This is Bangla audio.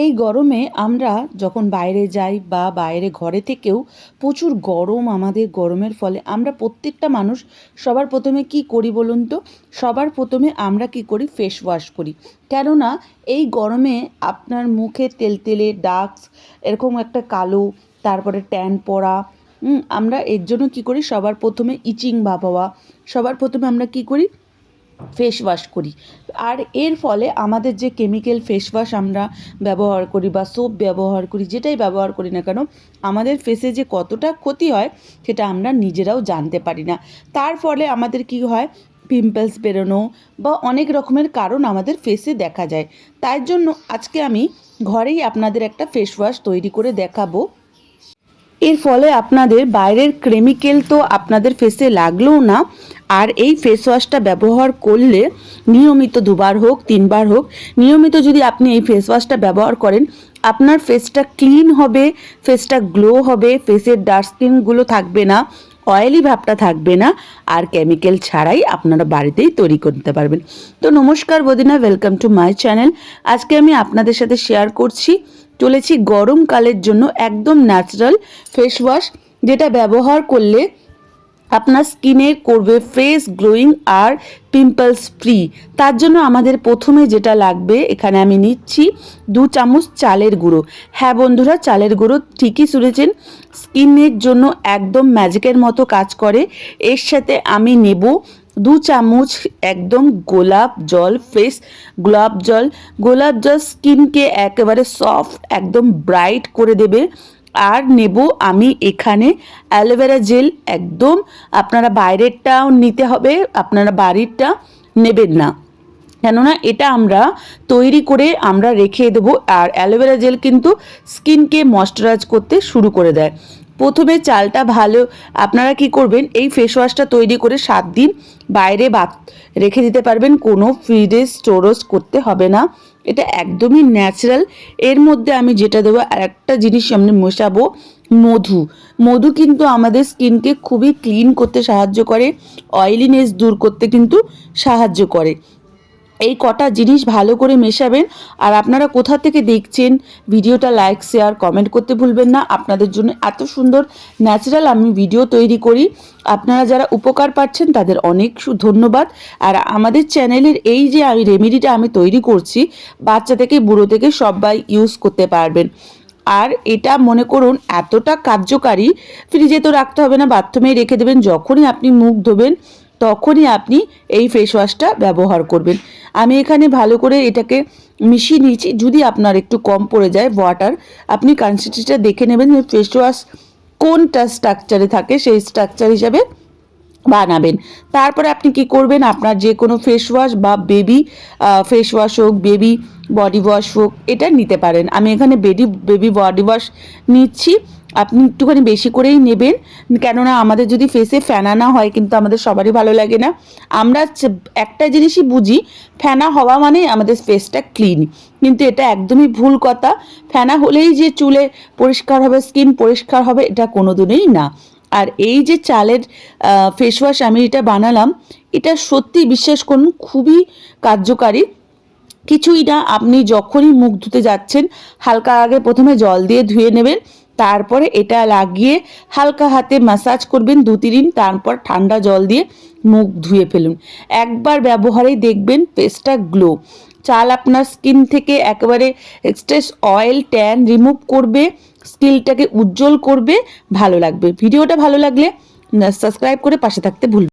এই গরমে আমরা যখন বাইরে যাই বা বাইরে ঘরে থেকেও প্রচুর গরম, আমাদের গরমের ফলে আমরা প্রত্যেকটা মানুষ সবার প্রথমে কি করি বলুন তো? সবার প্রথমে আমরা কি করি? ফেস ওয়াশ করি। কেননা এই গরমে আপনার মুখে তেলতেলে দাগ, এরকম একটা কালো, তারপরে ট্যান পড়া, আমরা এর জন্য কি করি? সবার প্রথমে ইচিং ভাব হওয়া, সবার প্রথমে আমরা কি করি? ফেস ওয়াশ করি। আর এর ফলে আমাদের যে কেমিক্যাল ফেস ওয়াশ আমরা ব্যবহার করি বা সোপ ব্যবহার করি, যেটাই ব্যবহার করি না কেন, আমাদের ফেসে যে কতটা ক্ষতি হয় সেটা আমরা নিজেরাও জানতে পারি না। তার ফলে আমাদের কি হয়? পিম্পলস বেরোনো বা অনেক রকমের কারণ আমাদের ফেসে দেখা যায়। তাই জন্য আজকে আমি ঘরেই আপনাদের একটা ফেস ওয়াশ তৈরি করে দেখাবো। এর ফলে আপনাদের বাইরের কেমিক্যাল তো আপনাদের ফেসে লাগলোও না। আর এই ফেস ওয়াশটা ব্যবহার করলে নিয়মিত 2বার হোক 3বার হোক, নিয়মিত যদি আপনি এই ফেস ওয়াশটা ব্যবহার করেন, আপনার ফেসটা ক্লিন হবে, ফেসটা গ্লো হবে, ফেসের ডার্ক স্কিনগুলো থাকবে না, অয়েলি ভাবটা থাকবে না, আর কেমিক্যাল ছাড়াই আপনারা বাড়িতেই তৈরি করতে পারবেন। তো নমস্কার বদিনা, ওয়েলকাম টু মাই চ্যানেল। আজকে আমি আপনাদের সাথে শেয়ার করছি চলেছি গরমকালের জন্য একদম ন্যাচারাল ফেস ওয়াশ, যেটা ব্যবহার করলে আপনার স্কিনের করবে ফ্রেশ গ্লোয়িং আর পিম্পলস ফ্রি। তার জন্য আমাদের প্রথমে যেটা লাগবে, এখানে আমি নিচ্ছি 2 চামচ চালের গুঁড়ো। হ্যাঁ বন্ধুরা, চালের গুঁড়ো ঠিকই শুনেছেন, স্কিনের জন্য একদম ম্যাজিকের মতো কাজ করে। এর সাথে আমি নেব 2 চামচ একদম গোলাপ জল, ফ্রেশ গোলাপ জল স্কিনকে একেবারে সফট, একদম ব্রাইট করে দেবে। আর নেব আমি এখানে অ্যালোভেরা জেল, একদম আপনারা বাইরেরটাও নিতে হবে, আপনারা বাড়িরটা নেবেন না, কেননা এটা আমরা তৈরি করে আমরা রেখে দেবো। আর অ্যালোভেরা জেল কিন্তু স্কিনকে ময়শ্চারাইজ করতে শুরু করে দেয়। প্রথমে চালটা ভালো, আপনারা কি করবেন? এই ফেস ওয়াশটা তৈরি করে 7 দিন বাইরে রেখে দিতে পারবেন, কোনো ফ্রিজে স্টোরেজ করতে হবে না। এটা একদমই ন্যাচারাল। এর মধ্যে আমি যেটা দেবো, আর একটা জিনিস আমি মেশাবো, মধু। মধু কিন্তু আমাদের স্কিনকে খুবই ক্লিন করতে সাহায্য করে, অয়েলিনেস দূর করতে কিন্তু সাহায্য করে। এই কটা জিনিস ভালো করে মেশাবেন। আর আপনারা কোথা থেকে দেখছেন ভিডিওটা, লাইক শেয়ার কমেন্ট করতে ভুলবেন না। আপনাদের জন্য এত সুন্দর ন্যাচারাল আমি ভিডিও তৈরি করি, আপনারা যারা উপকার পাচ্ছেন তাদের অনেক ধন্যবাদ। আর আমাদের চ্যানেলের এই যে আমি রেমেডিটা আমি তৈরি করছি, বাচ্চা থেকে বুড়ো থেকে সবাই ইউজ করতে পারবেন। আর এটা মনে করুন এতটা কার্যকারী, ফ্রিজে তো রাখতে হবে না, বাথরুমেই রেখে দেবেন, যখনই আপনি মুখ ধোবেন তখনই আপনি এই ফেস ওয়াশটা ব্যবহার করবেন। আমি এখানে ভালো করে এটাকে মিশিয়ে নিয়েছি। যদি আপনার একটু কম পড়ে যায় ওয়াটার, আপনি কনসিস্টেন্সিটা দেখে নেবেন যে ফেস ওয়াশ কোনটা স্ট্রাকচারে থাকে, সেই স্ট্রাকচার হিসাবে বানাবেন। তারপরে আপনি কি করবেন? আপনার যে কোনো ফেস ওয়াশ বা বেবি ফেস ওয়াশ হোক, বেবি বডি ওয়াশ হোক, এটা নিতে পারেন। আমি এখানে বেবি বডি ওয়াশ নিচ্ছি। আপনি একটুখানি বেশি করেই নেবেন, কেননা আমাদের যদি ফেসে ফেনা না হয় কিন্তু আমাদের সবারই ভালো লাগে না। আমরা একটা জিনিসই বুঝি, ফেনা হওয়া মানে আমাদের ফেসটা ক্লিন, কিন্তু এটা একদমই ভুল কথা। ফেনা হলেই যে চুলে পরিষ্কার হবে, স্কিন পরিষ্কার হবে, এটা কোনোদিনই না। আর এই যে চালের ফেস ওয়াশ আমি এটা বানালাম, এটা সত্যি বিশ্বাস করুন খুবই কার্যকারী। কিছুই না, আপনি যখনই মুখ ধুতে যাচ্ছেন হালকা আগে প্রথমে জল দিয়ে ধুয়ে নেবেন, তারপরে এটা লাগিয়ে হালকা হাতে ম্যাসাজ করবেন 2-3 দিন, তারপর ঠান্ডা জল দিয়ে মুখ ধুয়ে ফেলুন। একবার ব্যবহারেই দেখবেন ফেসটা গ্লো। চাল আপনার স্কিন থেকে একেবারে এক্সট্রেস অয়েল ট্যান রিমুভ করবে, স্কিনটাকে উজ্জ্বল করবে, ভালো লাগবে। ভিডিওটা ভালো লাগলে সাবস্ক্রাইব করে পাশে থাকতে ভুলবেন না।